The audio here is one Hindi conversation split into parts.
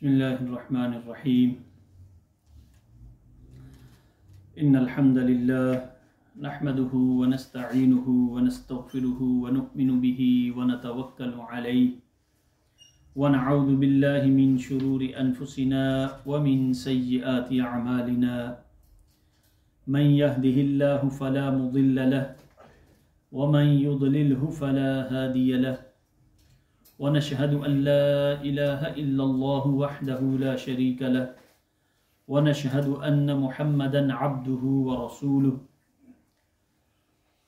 बिस्मिल्लाहिर्रहमानिर्रहीम। इन्नल हम्दुलिल्लाह नहमदुहु व नस्तईनुहु व नस्तगफिरुहु व नु'मिनु बिही व नतवक्कलु अलैहि व नऊज़ु बिल्लाहि मिन शुरूरि अनफुसिना व मिन सय्यिआति अअमालिना। मन यहदिहिल्लाहु फला मुदिल्ल लहु व मन युद्लिलहु फला हादिय लहु व नशहदु अन ला इलाहा इल्लल्लाहु वहदहु ला शरीका लहु व नशहदु अन्न मुहम्मदन अब्दुहु व रसूलुहु।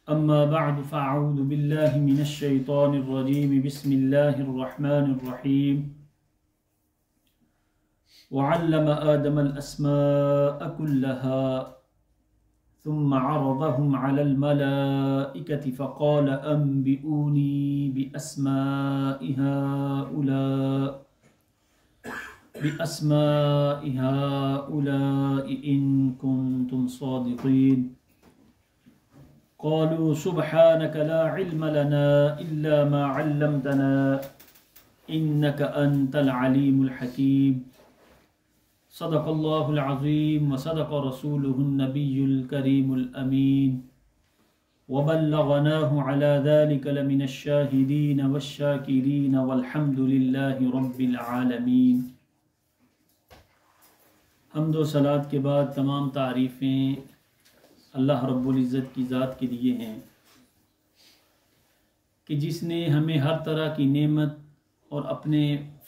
अम्मा बअद फ़अऊज़ु बिल्लाहि मिनश शैतानिर रजीम। बिस्मिल्लाहिर रहमानिर रहीम। व अल्लम आदमल अस्माअ कुल्लहा सुम्मा अरदहुम अलल मलाइकति फ़क़ाल अंबिऊनी बिअस्माइ हाउलाइ इन कुन्तुम सादिक़ीन। क़ालू सुब्हानक ला इल्म लना इल्ला मा अल्लमतना इन्नक अंतल अलीमुल हकीम। सदक़ल्लाहुल अज़ीम व सदक़ रसूलुहुन नबियुल करीमुल अमीन व बल्लगनाहु अला ज़ालिका लमिनश शाहिदीन वश्शाकिरीन वल्हम्दुलिल्लाहि रब्बिल आलमीन। हम्द व सलात के बाद तमाम तारीफ़ें अल्लाह रब्बुल इज़्ज़त की ज़ात के लिए हैं कि जिसने हमें हर तरह की नेमत और अपने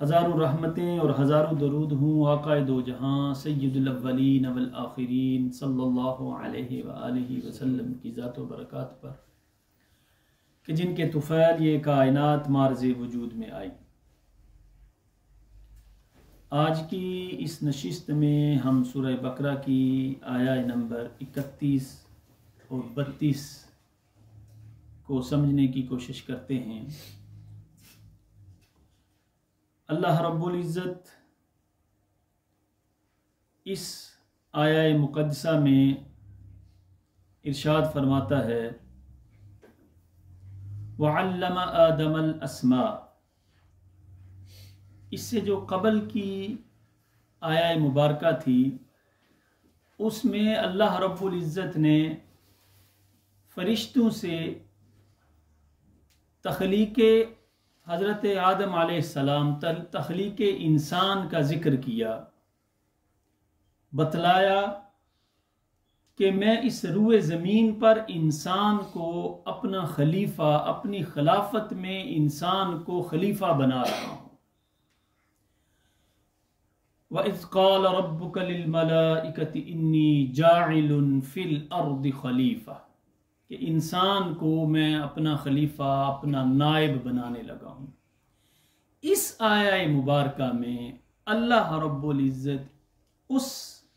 हज़ारों रहमतें और हज़ारों दरूद हूँ आक़ाए दो जहाँ सय्यदुल अव्वलीन वल आखिरीन सल्लल्लाहु अलैहि व आलिहि वसल्लम की ज़ात व बरकात पर कि जिनके तुफ़ैल ये कायनात मार्ज़े वजूद में आई। आज की इस नशिस्त में हम सूरह बकरा की आया नंबर 31 और 32 को समझने की कोशिश करते हैं। अल्लाह रब्बुल इज़्ज़त इस आया मुक़द्दसा में इरशाद फरमाता है वअल्लम आदमल अस्मा। इससे जो कबल की आया मुबारका थी उसमें अल्लाह रब्बुल इज़्ज़त ने फ़रिश्तों से तख़लीक़े हज़रत आदम अलैहिस्सलाम तख़लीक़े इंसान का ज़िक्र किया, बतलाया कि मैं इस रूए ज़मीन पर इंसान को अपना खलीफा, अपनी खिलाफत में इंसान को खलीफा बना रहा हूँ। व इज़ क़ाल रब्बुका लिल मलाइकति इन्नी जाइलुन फ़िल अर्दि खलीफ़ा, कि इंसान को मैं अपना खलीफा, अपना नायब बनाने लगा हूँ। इस आया मुबारका में अल्लाह रब्बुल इज़्ज़त उस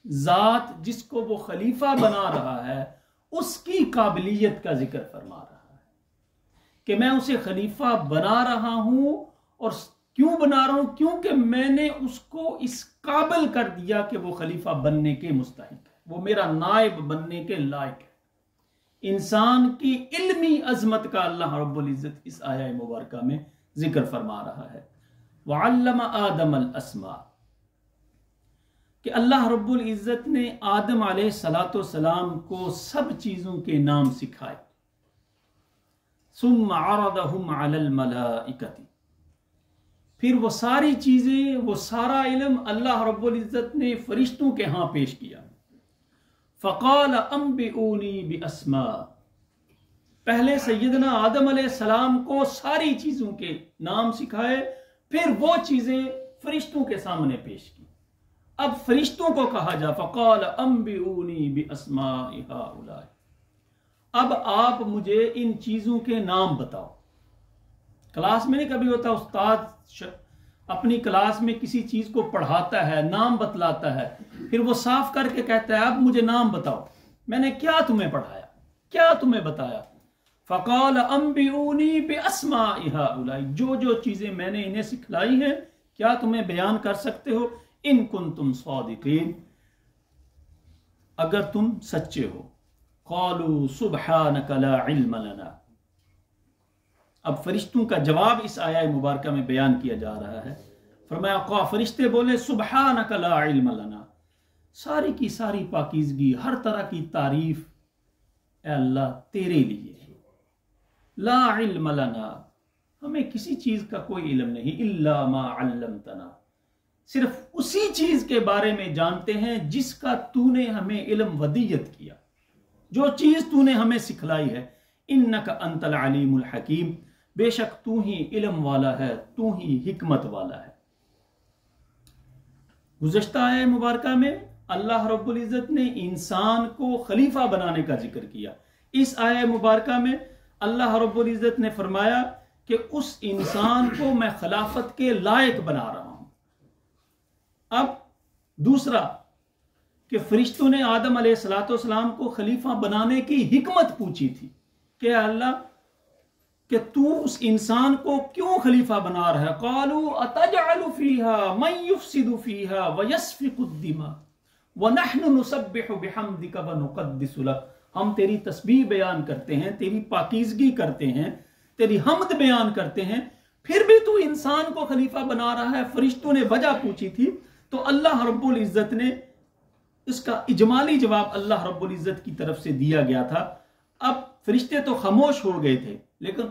ज़ात जिसको वो खलीफा बना रहा है उसकी काबिलियत का जिक्र फरमा रहा है कि मैं उसे खलीफा बना रहा हूँ। और क्यों बना रहा हूँ? क्योंकि मैंने उसको इस काबिल कर दिया कि वो खलीफा बनने के मुस्तहिक है, वो मेरा नायब बनने के लायक है। इंसान की इल्मी अजमत का अल्लाह रब्बुल इज़्ज़त इस आया मुबारका में जिक्र फरमा रहा है। वअल्लम आदमल अस्मा, कि अल्लाह रब्बुल इज़्ज़त ने आदम अलैहिस्सलातु वस्सलाम को सब चीज़ों के नाम सिखाए। सुम्मा अरदहुम अलल मलाइकति, फिर वो सारी चीज़ें, वो सारा इल्म अल्लाह रब्बुल इज़्ज़त ने फरिश्तों के यहाँ पेश किया। फ़क़ाल अंबिऊनी बिअस्मा, पहले सैयदना आदम अलैहिस्सलाम को सारी चीज़ों के नाम सिखाए, फिर वो चीज़ें फरिश्तों के सामने पेश की। अब फरिश्तों को कहा जा फ़क़ाल अंबिऊनी बिअस्माइ हाउलाइ, अब आप मुझे इन चीज़ों के नाम बताओ। क्लास में नहीं कभी होता उस्ताद अपनी क्लास में किसी चीज़ को पढ़ाता है, नाम बतलाता है, फिर वो साफ करके कहता है अब मुझे नाम बताओ, मैंने क्या तुम्हें पढ़ाया, क्या तुम्हें बताया। फ़क़ाल अंबिऊनी बिअस्माइ हाउलाइ, जो जो चीज़ें मैंने इन्हें सिखलाई हैं क्या तुम्हें बयान कर सकते हो। इन कुन्तुम सादिक़ीन, अगर तुम सच्चे हो। क़ालू सुब्हानक ला इल्म लना, अब फरिश्तों का जवाब इस आया मुबारका में बयान किया जा रहा है। फरमाया क़ा फरिश्ते बोले सुब्हानक ला इल्म लना, सारी की सारी पाकीज़गी, हर तरह की तारीफ ए अल्लाह तेरे लिए है। ला इल्म लना, हमें किसी चीज का कोई इल्म नहीं, इल्ला मा अल्लमतना, सिर्फ उसी चीज के बारे में जानते हैं जिसका तूने हमें इल्म वदीयत किया, जो चीज तूने हमें सिखलाई है। इन्नका अंतल अलीमुल हकीम, बेशक तू ही इल्म वाला है, तू ही हिकमत वाला है। गुज़श्ता आया मुबारका में अल्लाह रब्बुल इज़्ज़त ने इंसान को खलीफा बनाने का जिक्र किया। इस आया मुबारका में अल्लाह रब्बुल इज़्ज़त ने फरमाया कि उस इंसान को मैं खिलाफत के लायक बना रहा हूं। अब दूसरा कि फरिश्तों ने आदम अलैहिस्सलाम को खलीफा बनाने की हिकमत पूछी थी कि अल्लाह कि तू उस इंसान को क्यों खलीफा बना रहा है। क़ालू अतजअलु फीहा मन युफ़सिदु फीहा व यस्फ़िकु दिमा व नहनु नुसब्बिहु बिहम्दिका व नुक़द्दिसु लक, हम तेरी तस्बीह बयान करते हैं, तेरी पाकीज़गी करते हैं, तेरी हम्द बयान करते हैं, फिर भी तू इंसान को खलीफा बना रहा है। फरिश्तों ने वजह पूछी थी तो अल्लाह रब्बुल इज़्ज़त ने इसका इजमाली जवाब अल्लाह रब्बुल इज़्ज़त की तरफ से दिया गया था। अब फरिश्ते तो खामोश हो गए थे लेकिन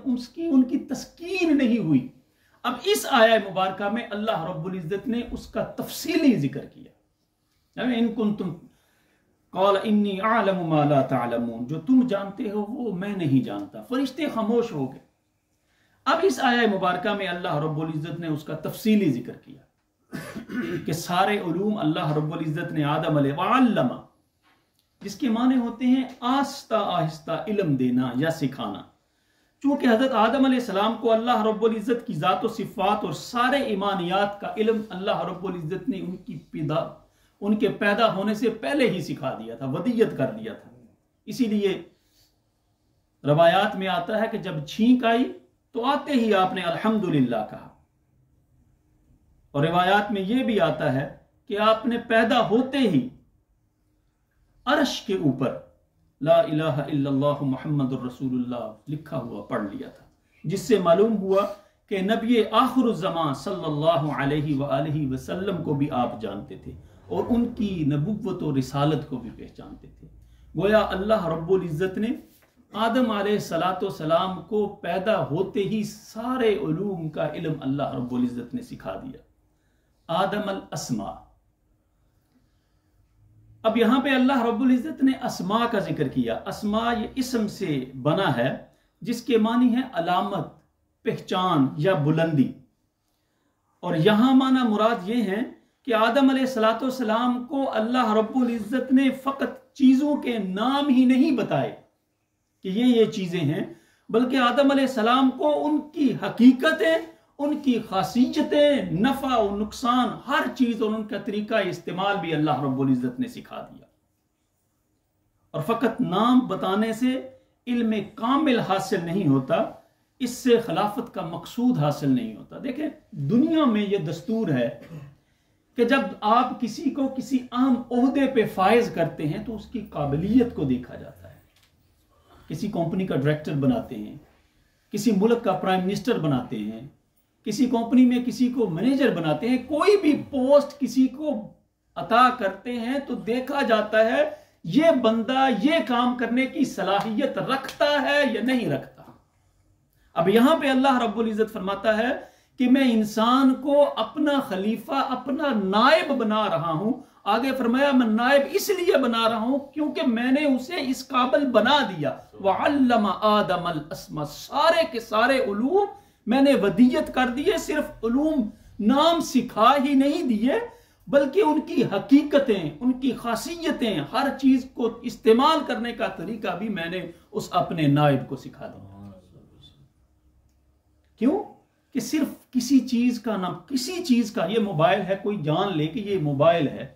उनकी तस्कीन नहीं हुई। अब इस आया मुबारका में अल्लाह रब्बुल इज़्ज़त ने उसका तफसीली जिक्र किया। इन कुंतुम क़ाल इन्नी अअलमु मा ला तअलमून, जो तुम जानते हो वो मैं नहीं जानता। फरिश्ते खामोश हो गए। अब इस आया मुबारका में अल्लाह रब्बुल इज़्ज़त ने उसका तफसीली जिक्र किया कि सारे उलूम अल्लाह रब्बुल इज़्ज़त ने आदम अलैहि, जिसके माने होते हैं आहिस्ता आहिस्ता इल्म देना या सिखाना। चूंकि हजरत आदम अलैहिस्सलाम को अल्लाह रब्बुल इज़्ज़त की ज़ात व सिफ़ात और सारे ईमानियात का इल्म अल्लाह रब्बुल इज़्ज़त ने उनके पैदा होने से पहले ही सिखा दिया था, वदीयत कर दिया था। इसीलिए रवायात में आता है कि जब छींक आई तो आते ही आपने अल्हम्दुलिल्लाह कहा, और रिवायात में यह भी आता है कि आपने पैदा होते ही अर्श के ऊपर ला इलाहा इल्लल्लाहु मुहम्मदुर रसूलुल्लाह लिखा हुआ पढ़ लिया था, जिससे मालूम हुआ कि नबी आखिरुज़ ज़मान सल्लल्लाहु अलैहि व आलिहि वसल्लम को भी आप जानते थे और उनकी नबुव्वत और रिसालत को भी पहचानते थे। गोया अल्लाह रब्बुल इज़्ज़त ने आदम अलैहिस्सलाम को पैदा होते ही सारे उलूम का इल्म अल्लाह रब्बुल इज़्ज़त ने सिखा दिया। आदम अल अस्मा, अब यहां पे अल्लाह रब्बुल इज़्ज़त ने अस्मा का जिक्र किया। अस्मा ये इस्म से बना है जिसके मानी है अलामत, पहचान या बुलंदी, और यहां माना मुराद ये है कि आदम अलैहिस्सलाम को अल्लाह रब्बुल इज़्ज़त ने फकत चीजों के नाम ही नहीं बताए कि ये चीजें हैं, बल्कि आदम अलैहिस्सलाम को उनकी हकीकतें, उनकी खासियतें, नफा और नुकसान, हर चीज और उनका तरीका इस्तेमाल भी अल्लाह रब्बुल इज़्ज़त ने सिखा दिया। और फकत नाम बताने से इल्म कामिल हासिल नहीं होता, इससे खिलाफत का मकसूद हासिल नहीं होता। देखें, दुनिया में यह दस्तूर है कि जब आप किसी को किसी अहम ओहदे पे फायज करते हैं तो उसकी काबिलियत को देखा जाता है। किसी कंपनी का डायरेक्टर बनाते हैं, किसी मुल्क का प्राइम मिनिस्टर बनाते हैं, किसी कंपनी में किसी को मैनेजर बनाते हैं, कोई भी पोस्ट किसी को अता करते हैं तो देखा जाता है ये बंदा ये काम करने की सलाहियत रखता है या नहीं रखता। अब यहां पे अल्लाह रब्बुल इज़्ज़त फरमाता है कि मैं इंसान को अपना खलीफा, अपना नायब बना रहा हूं। आगे फरमाया मैं नायब इसलिए बना रहा हूं क्योंकि मैंने उसे इस काबिल बना दिया। वअल्लम आदम अल अस्मा, सारे के सारे उलूम मैंने वदीयत कर दिए। सिर्फ उलूम नाम सिखा ही नहीं दिए, बल्कि उनकी हकीकतें, उनकी खासियतें, हर चीज को इस्तेमाल करने का तरीका भी मैंने उस अपने नायब को सिखा दिया। क्यों कि सिर्फ किसी चीज का नाम, किसी चीज का, ये मोबाइल है, कोई जान ले कि ये मोबाइल है,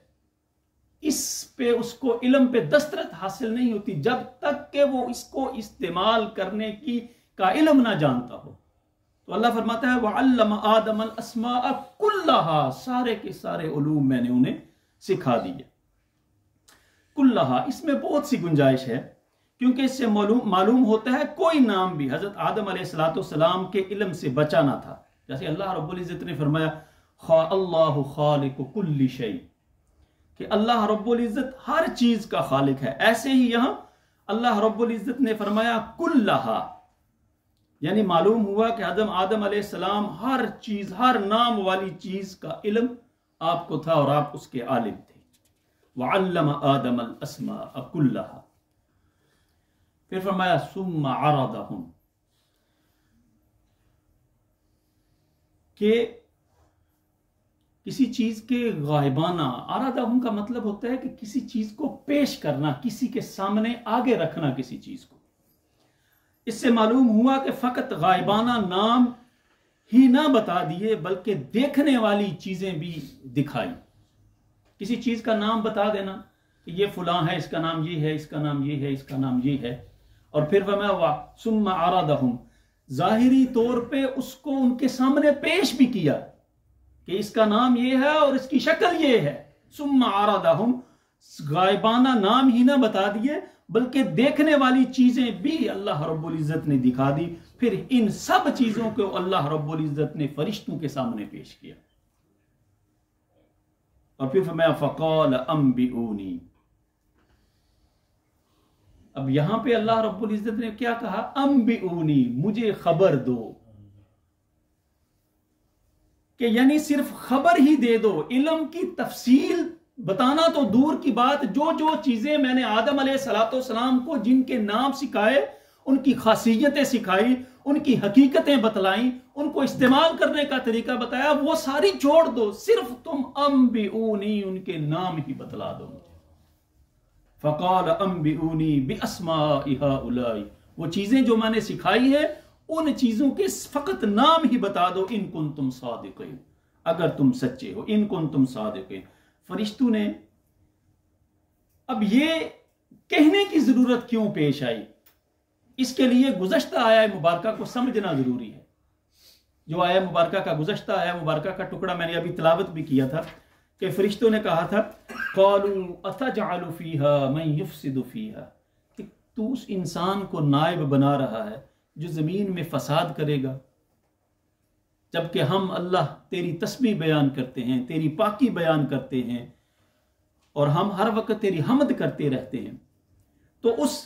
इस पे उसको इल्म पे दस्तरत हासिल नहीं होती जब तक कि वो इसको इस्तेमाल करने की का इल्म ना जानता हो। तो अल्लाह फरमाता है वअल्लम आदम अल अस्माअ कुल्लहा, सारे के सारे उलूम मैंने उन्हें सिखा दिए। कुल्लहा, इसमें बहुत सी गुंजाइश है क्योंकि इससे मालूम होता है कोई नाम भी हजरत आदम अलैहिस्सलाम के इल्म से बचा ना था। जैसे अल्लाह रब्बुल इज्जत ने फरमाया अल्लाहु खालिकु कुल्ली शै, कि अल्लाह रब्बुल इज्जत हर चीज का खालिक है। ऐसे ही यहां अल्लाह रब्बुल इज्जत ने फरमाया कुल्लहा, यानी मालूम हुआ कि हजरत आदम अलैहिस्सलाम हर चीज, हर नाम वाली चीज का इल्म आपको था और आप उसके आलिम थे। वअल्लम आदम अल अस्माअ कुल्लहा, फिर फरमाया सुम्मा अरदहुम, कि किसी चीज के गायबाना, अरदहुम का मतलब होता है कि किसी चीज को पेश करना, किसी के सामने आगे रखना किसी चीज को। इससे मालूम हुआ कि फकत गायबाना नाम ही ना बता दिए बल्कि देखने वाली चीजें भी दिखाई। किसी चीज का नाम बता देना कि ये फलां है, इसका नाम ये है, इसका नाम ये है, इसका नाम ये है, और फिर फरमाया सुम्मा अरदहुम, जाहिरी तौर पे उसको उनके सामने पेश भी किया कि इसका नाम ये है और इसकी शक्ल ये है। सुम्मा अरदहुम, गायबाना नाम ही ना बता दिए बल्कि देखने वाली चीजें भी अल्लाह रब्बुल इज्जत ने दिखा दी। फिर इन सब चीजों को अल्लाह रब्बुल इज्जत ने फरिश्तों के सामने पेश किया। और फिर फरमाया फक़ाल अंबिऊनी, अब यहां पे अल्लाह रब्बुल इज्जत ने क्या कहा, अंबिऊनी, मुझे खबर दो, कि यानी सिर्फ खबर ही दे दो, इल्म की तफसील बताना तो दूर की बात, जो जो चीजें मैंने आदम अलैहिस्सलाम को जिनके नाम सिखाए, उनकी खासियतें सिखाई, उनकी हकीकतें बतलाई, उनको इस्तेमाल करने का तरीका बताया, वो सारी छोड़ दो, सिर्फ तुम अंबिऊनी, उनके नाम ही बतला दो मुझे। फ़क़ाल अंबिऊनी बिअस्माइ हाउलाई, वो चीजें जो मैंने सिखाई है उन चीजों के फकत नाम ही बता दो, इन कुंतुम सादिक़ीन, अगर तुम सच्चे हो, इन कुंतुम सादिक़ीन। फरिश्तों ने अब ये कहने की जरूरत क्यों पेश आई, इसके लिए गुज़श्ता आया मुबारका को समझना जरूरी है। जो आया मुबारका का गुज़श्ता आया मुबारका का टुकड़ा मैंने अभी तिलावत भी किया था कि फरिश्तों ने कहा था क़ालू अतजअलु फ़ीहा मन युफ़सिदु फ़ीहा, कि तू उस इंसान को नायब बना रहा है जो जमीन में फसाद करेगा, जबकि हम अल्लाह तेरी तस्बीह बयान करते हैं, तेरी पाकी बयान करते हैं और हम हर वक्त तेरी हमद करते रहते हैं। तो उस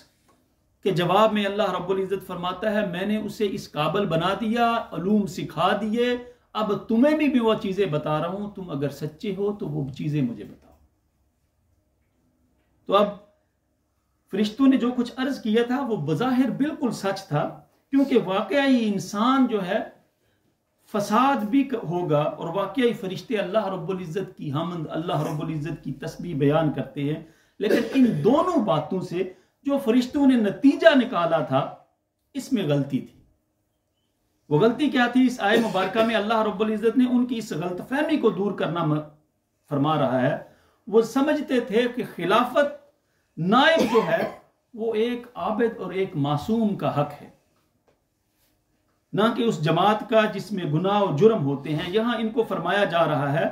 के जवाब में अल्लाह रब्बुल इज़्ज़त फरमाता है मैंने उसे इस काबिल बना दिया, उलूम सिखा दिए, अब तुम्हें भी वो चीजें बता रहा हूं, तुम अगर सच्चे हो तो वो चीजें मुझे बताओ। तो अब फरिश्तों ने जो कुछ अर्ज किया था वो बज़ाहिर बिल्कुल सच था, क्योंकि वाकई इंसान जो है फसाद भी होगा और वाकई फरिश्ते अल्लाह रब्बुल इज़्ज़त की हमद, अल्लाह रब्बुल इज़्ज़त की तस्बीह बयान करते हैं। लेकिन इन दोनों बातों से जो फरिश्तों ने नतीजा निकाला था इसमें गलती थी। वो गलती क्या थी, इस आय मुबारका में अल्लाह रब्बुल इज़्ज़त ने उनकी इस गलतफहमी को दूर करना फरमा रहा है। वो समझते थे कि खिलाफत नायब जो है वो एक आबिद और एक मासूम का हक है, ना कि उस जमात का जिसमें गुनाह और जुर्म होते हैं। यहां इनको फरमाया जा रहा है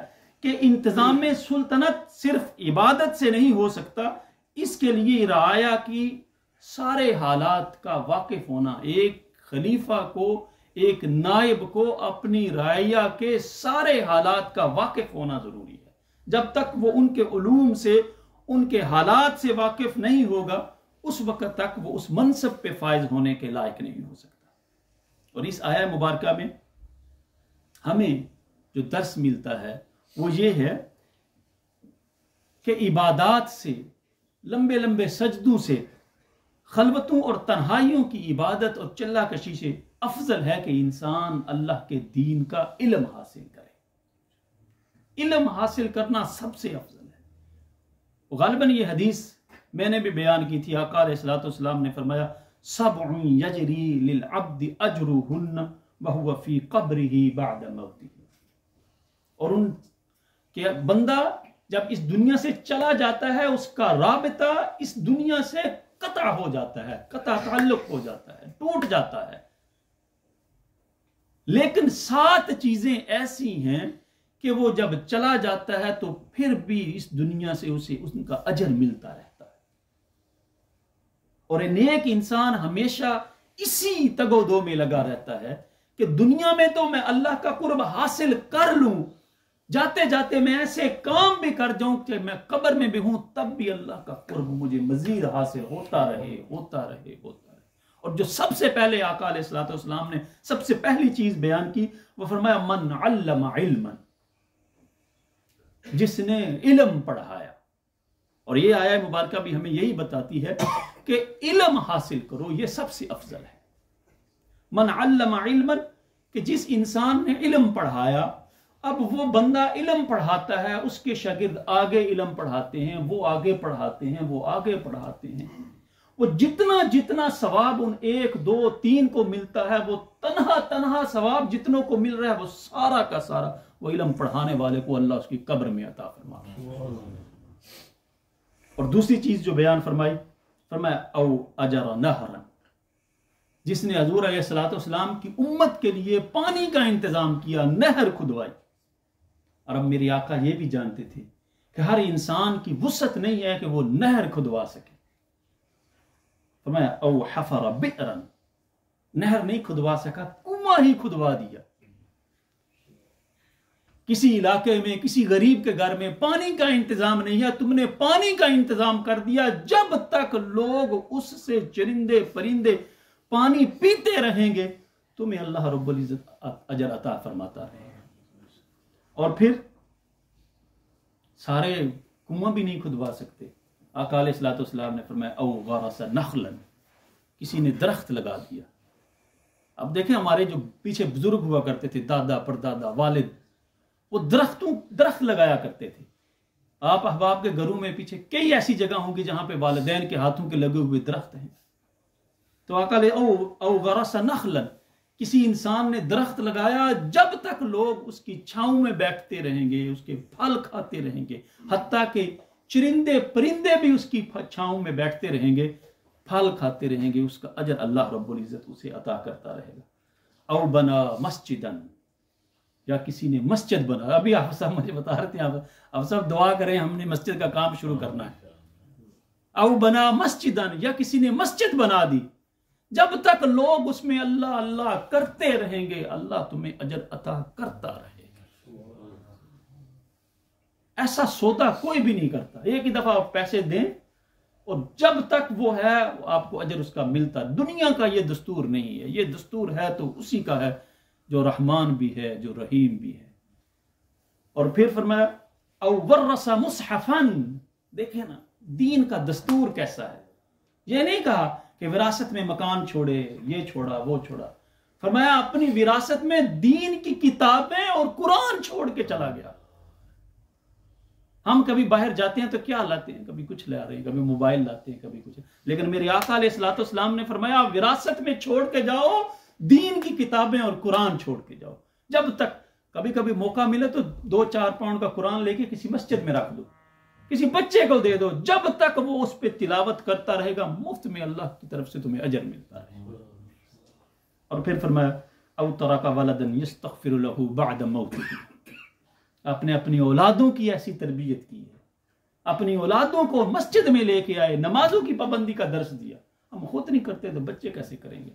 कि इंतजाम में सुल्तनत सिर्फ इबादत से नहीं हो सकता, इसके लिए राया की सारे हालात का वाकिफ होना, एक खलीफा को, एक नायब को अपनी राया के सारे हालात का वाकिफ होना जरूरी है। जब तक वो उनके उलूम से, उनके हालात से वाकिफ नहीं होगा उस वक्त तक वो उस मनसब पे फायज होने के लायक नहीं हो सकता। और इस आया मुबारका में हमें जो दर्स मिलता है वो ये है कि इबादात से, लंबे लंबे सजदों से, खलवतों और तन्हाइयों की इबादत और चिल्ला कशी से अफजल है कि इंसान अल्लाह के दीन का इल्म हासिल करे। इल्म हासिल करना सबसे अफजल है। गालिबन ये हदीस मैंने भी बयान की थी। आका अलैहिस्सलाम ने फरमाया सबउन यजरी लिल अब्द अजरुहुन्न व हुवा फी क़ब्रिही बअद मौतिही, और उन के बंदा जब इस दुनिया से चला जाता है उसका राबिता इस दुनिया से कता हो जाता है, कता ताल्लुक हो जाता है, टूट जाता है। लेकिन 7 चीजें ऐसी हैं कि वो जब चला जाता है तो फिर भी इस दुनिया से उसे उनका अजर मिलता रहता है। और नेक इंसान हमेशा इसी तगोदो में लगा रहता है कि दुनिया में तो मैं अल्लाह का कुर्ब हासिल कर लूं, जाते जाते मैं ऐसे काम भी कर जाऊं कि मैं कब्र में भी हूं तब भी अल्लाह का कुर्ब मुझे मजीद हासिल होता रहे, होता रहे, होता रहे। और जो सबसे पहले आका अलैहिस्सलाम ने सबसे पहली चीज बयान की वो फरमाया मन अल्लमा इल्मन, जिसने इल्म पढ़ाया। और ये आया मुबारका भी हमें यही बताती है कि इल्म हासिल करो, ये सबसे अफजल है। मन अल्लमा इल्मन, कि जिस इंसान ने इल्म पढ़ाया, अब वो बंदा इल्म पढ़ाता है, उसके शागिर्द आगे इल्म पढ़ाते हैं, वो आगे पढ़ाते हैं, वो आगे पढ़ाते हैं। वो जितना जितना सवाब उन 1, 2, 3 को मिलता है, वो तन्हा तन्हा सवाब जितनों को मिल रहा है, वो सारा का सारा वो इल्म पढ़ाने वाले को अल्लाह उसकी कब्र में अता फरमाता। और दूसरी चीज जो बयान फरमाया औ अजर नहरन, जिसने हजूर अलैहिस्सलाम की उम्मत के लिए पानी का इंतजाम किया, नहर खुदवाई। और अब मेरे आका ये भी जानते थे कि हर इंसान की वुसअत नहीं है कि वो नहर खुदवा सके। फरमाया औ हफर बिरन, नहर नहीं खुदवा सका, कुआं ही खुदवा दिया। किसी इलाके में किसी गरीब के घर में पानी का इंतजाम नहीं है, तुमने पानी का इंतजाम कर दिया, जब तक लोग उससे चरिंदे परिंदे पानी पीते रहेंगे तुम्हें अल्लाह रब्बुल इज्जत अजर अता फरमाता रहेगा। और फिर सारे कुआं भी नहीं खुदवा सकते। आका अलैहिस्सलाम ने फरमाया औ गरस नखलन, किसी ने दरख्त लगा दिया। अब देखें हमारे जो पीछे बुजुर्ग हुआ करते थे, दादा परदादा वालिद, वो दरख्त लगाया करते थे। आप अहबाब के घरों में पीछे कई ऐसी जगह होंगी जहां पे वालिदैन के हाथों के लगे हुए दरख्त हैं। तो आका औ गरस नखलन, किसी इंसान ने दरख्त लगाया, जब तक लोग उसकी छांव में बैठते रहेंगे, उसके फल खाते रहेंगे, हत्ता के चरिंदे परिंदे भी उसकी छांव में बैठते रहेंगे, फल खाते रहेंगे, उसका अजर अल्लाह रब्बुल इज्जत उसे अता करता रहेगा। औ बना मस्जिदन, या किसी ने मस्जिद बना। अभी आप सब मुझे बता रहे थे, आप सब दुआ करें, हमने मस्जिद का काम शुरू करना है। औ बना मस्जिदन, या किसी ने मस्जिद बना दी, जब तक लोग उसमें अल्लाह अल्लाह करते रहेंगे अल्लाह तुम्हें अजर अता करता रहेगा। ऐसा सौदा कोई भी नहीं करता, एक ही दफा आप पैसे दें और जब तक वो है आपको अजर उसका मिलता। दुनिया का ये दस्तूर नहीं है, ये दस्तूर है तो उसी का है जो रहमान भी है, जो रहीम भी है। और फिर फरमाया औ वर्रसा मुसहफन, देखे ना दीन का दस्तूर कैसा है। ये नहीं कहा कि विरासत में मकान छोड़े, ये छोड़ा वो छोड़ा, फरमाया अपनी विरासत में दीन की किताबें और कुरान छोड़ के चला गया। हम कभी बाहर जाते हैं तो क्या लाते हैं, कभी कुछ ला रहे हैं, कभी मोबाइल लाते हैं, कभी कुछ, लेकिन मेरे आका अलैहिस्सलाम ने फरमाया विरासत में छोड़ के जाओ दीन की किताबें और कुरान छोड़ के जाओ। जब तक कभी कभी मौका मिले तो 2-4 पाउंड का कुरान लेके किसी मस्जिद में रख दो, किसी बच्चे को दे दो, जब तक वो उस पर तिलावत करता रहेगा मुफ्त में अल्लाह की तरफ से तुम्हें अजर मिलता रहेगा। और फिर फरमाया औ तरका वलदन यस्तगफिरु लहू बअद मौतिही, आपने अपनी औलादों की ऐसी तरबियत की है, अपनी औलादों को मस्जिद में लेके आए, नमाजों की पाबंदी का दर्स दिया। हम खुद नहीं करते तो बच्चे कैसे करेंगे।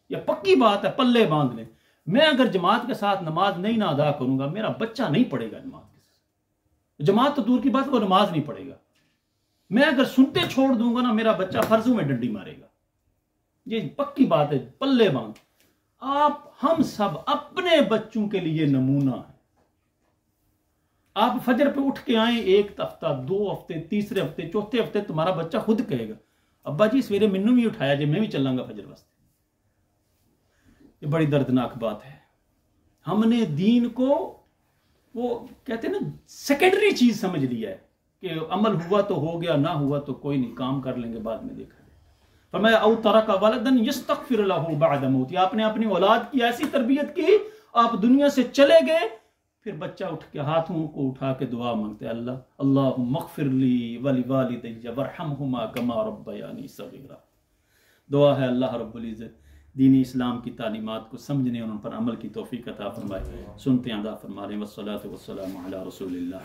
यह पक्की बात है, पल्ले बांध लें। मैं अगर जमात के साथ नमाज नहीं ना अदा करूंगा मेरा बच्चा नहीं पढ़ेगा नमाज के साथ, जमात तो दूर की बात, वो नमाज नहीं पढ़ेगा। मैं अगर सुनते छोड़ दूंगा ना मेरा बच्चा फर्जों में डंडी मारेगा। ये पक्की बात है, पल्ले बांध। आप हम सब अपने बच्चों के लिए नमूना है। आप फजर पे उठ के आए, 1 हफ्ता 2 हफ्ते, तीसरे हफ्ते, चौथे हफ्ते तुम्हारा बच्चा खुद कहेगा अब्बा जी सवेरे मैनू भी उठाया जे, मैं भी चलांगा फजर वास्ते। ये बड़ी दर्दनाक बात है। हमने दीन को वो कहते हैं ना सेकेंडरी चीज समझ लिया है कि अमल हुआ तो हो गया, ना हुआ तो कोई नहीं, काम कर लेंगे बाद में देखा। फरमाया औ तरका वलदन यस्तगफिर लहू बअद मौतिही, आपने अपनी औलाद की ऐसी तरबियत की, आप दुनिया से चले गए, फिर बच्चा उठ के हाथों को उठा के दुआ मांगते अल्लाह अल्लाहुम्मा मग़फ़िरली वली वालिदैया वरहमहुमा कमा रब्बयानी सग़ीरा। दुआ है अल्लाह रब्बुल इज़्ज़त दीन इस्लाम की तालीमात को समझने और उन पर अमल की तौफीक अता फरमाए। सुनते अदा फरमा लें। वस्सलातु वस्सलामु अला रसूलिल्लाह।